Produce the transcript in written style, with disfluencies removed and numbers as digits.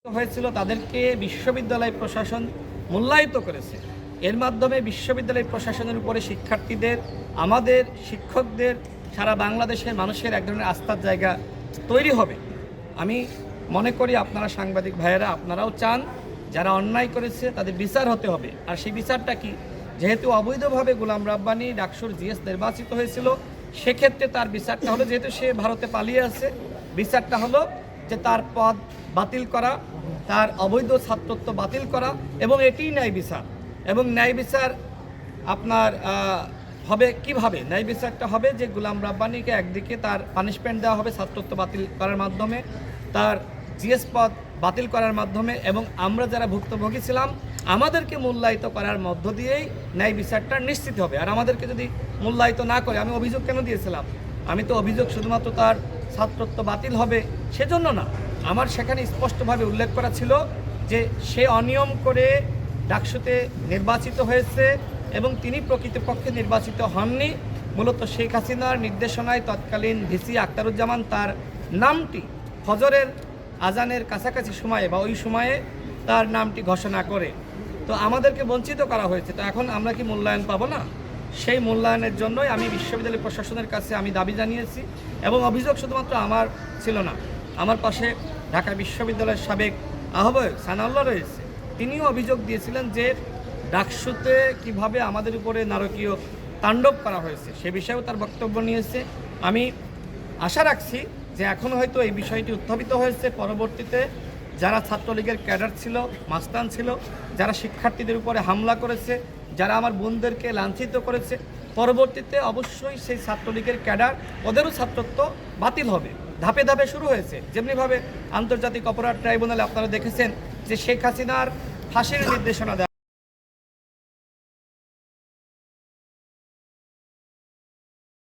হয়েছিল তাদেরকে বিশ্ববিদ্যালয় প্রশাসন মূল্যায়িত করেছে। এর মাধ্যমে বিশ্ববিদ্যালয় প্রশাসনের উপরে শিক্ষার্থীদের, আমাদের শিক্ষকদের, সারা বাংলাদেশের মানুষের এক ধরনের আস্থার জায়গা তৈরি হবে। আমি মনে করি আপনারা সাংবাদিক ভাইয়েরা আপনারাও চান যারা অন্যায় করেছে তাদের বিচার হতে হবে। আর সেই বিচারটা কি, যেহেতু অবৈধভাবে গোলাম রাব্বানী ডাকসুর জিএস নির্বাচিত হয়েছিল, সেক্ষেত্রে তার বিচারটা হলো, যেহেতু সে ভারতে পালিয়ে আছে, বিচারটা হলো যে তার পদ বাতিল করা, তার অবৈধ ছাত্রত্ব বাতিল করা, এবং এটিই ন্যায় বিচার। এবং ন্যায় বিচার আপনার হবে কিভাবে? ন্যায় বিচারটা হবে যে গোলাম রাব্বানীকে একদিকে তার পানিশমেন্ট দেওয়া হবে ছাত্রত্ব বাতিল করার মাধ্যমে, তার জিএস পদ বাতিল করার মাধ্যমে, এবং আমরা যারা ভুক্তভোগী ছিলাম আমাদেরকে মূল্যায়িত করার মধ্য দিয়েই ন্যায় বিচারটা নিশ্চিত হবে। আর আমাদেরকে যদি মূল্যায়িত না করে, আমি অভিযোগ কেন দিয়েছিলাম? আমি তো অভিযোগ শুধুমাত্র তার ছাত্রত্ব বাতিল হবে সেজন্য না, আমার সেখানে স্পষ্টভাবে উল্লেখ করা ছিল যে সে অনিয়ম করে ডাকসুতে নির্বাচিত হয়েছে এবং তিনি প্রকৃতপক্ষে নির্বাচিত হননি। মূলত শেখ হাসিনার নির্দেশনায় তৎকালীন ভিসি আখতারুজ্জামান তার নামটি ফজরের আজানের কাছাকাছি সময়ে বা ওই সময়ে তার নামটি ঘোষণা করে, তো আমাদেরকে বঞ্চিত করা হয়েছে। তো এখন আমরা কি মূল্যায়ন পাবো না? সেই মূল্যায়নের জন্যই আমি বিশ্ববিদ্যালয় প্রশাসনের কাছে আমি দাবি জানিয়েছি। এবং অভিযোগ শুধুমাত্র আমার ছিল না, আমার পাশে ঢাকা বিশ্ববিদ্যালয়ের সাবেক আহ্বায়ক সানাউল্লাহ রয়েছে, তিনিও অভিযোগ দিয়েছিলেন যে ডাকসুতে কিভাবে আমাদের উপরে নারকীয় তাণ্ডব করা হয়েছে, সে বিষয়েও তার বক্তব্য নিয়েছে। আমি আশা রাখছি যে এখন হয়তো এই বিষয়টি উত্থাপিত হয়েছে, পরবর্তীতে যারা ছাত্রলীগের ক্যাডার ছিল, মাস্তান ছিল, যারা শিক্ষার্থীদের উপরে হামলা করেছে, যারা আমার বোনদেরকে লাঞ্ছিত করেছে, পরবর্তীতে অবশ্যই সেই ছাত্রলীগের ক্যাডার, ওদেরও ছাত্রত্ব বাতিল হবে। ধাপে ধাপে শুরু হয়েছে, যেমনিভাবে আন্তর্জাতিক অপরাধ ট্রাইব্যুনালে আপনারা দেখেছেন যে শেখ হাসিনার ফাঁসির নির্দেশনা দেওয়া